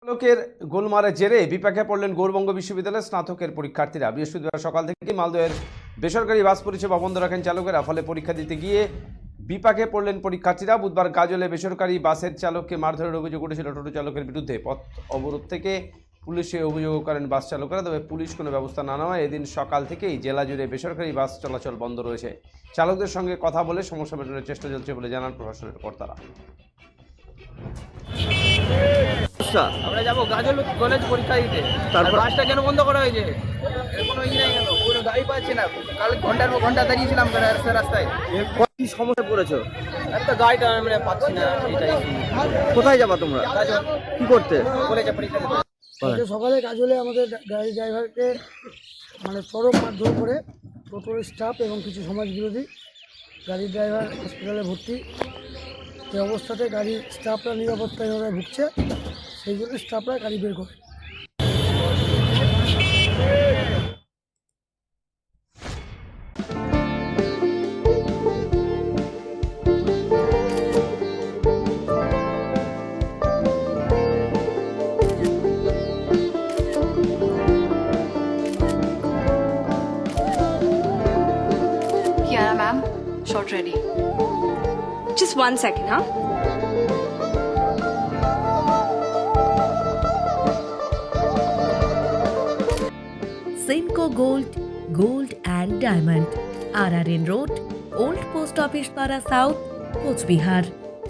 চালকের গোলমালের জেরে বিপাকে পড়লেন গৌরবঙ্গ বিশ্ববিদ্যালয়ের স্নাতকের পরীক্ষার্থীরা। বৃহস্পতিবার সকাল থেকে মালদহের বেসরকারি বাস পরিষেবা বন্ধ রাখেন চালকেরা। ফলে পরীক্ষা দিতে গিয়ে বিপাকে পড়লেন পরীক্ষার্থীরা। বুধবার গাজলে বেসরকারি বাসের চালককে মারধরের অভিযোগ উঠেছিল টোটো চালকের বিরুদ্ধে। পথ অবরোধ থেকে পুলিশে অভিযোগ করেন বাস চালকরা, তবে পুলিশ কোনো ব্যবস্থা না নেওয়ায় এদিন সকাল থেকেই জেলা জুড়ে বেসরকারি বাস চলাচল বন্ধ রয়েছে। চালকদের সঙ্গে কথা বলে সমস্যা মেটানোর চেষ্টা চলছে বলে জানান প্রশাসনের কর্তারা। আমরা যাবো গাজল কলেজ পরীক্ষা দিতে, তারপর বাসটা কেন বন্ধ করা হয়েছে? কোনো ই নাই, কেন কোনো গাড়ি পাচ্ছি না। কাল ঘন্টার পর ঘন্টা দাঁড়িয়েছিলাম রাস্তায়। কি সমস্যা পড়েছো? একটা গাড়িটা আমরা পাচ্ছি না, এটাই। কোথায় যাবা তোমরা? কি করতে? কলেজে পরীক্ষা দিতে। আজকে সকালে গাজলে আমাদের গাড়ি ড্রাইভারকে চরম মারধর করে টোটোর স্টাফ এবং কিছু সমাজ বিরোধী। গাড়ির ড্রাইভার হসপিটালে ভর্তি। এই অবস্থাতে গাড়ির স্টাফরা নিরাপত্তাহীনতায় ভুগছে, সেই জন্য স্টাফরা গাড়ি বের করে। Kiara ma'am, shot ready. Just 1 second, huh? Simco Gold and Diamond, RRN Road, Old Post Office Para South, Coach Bihar.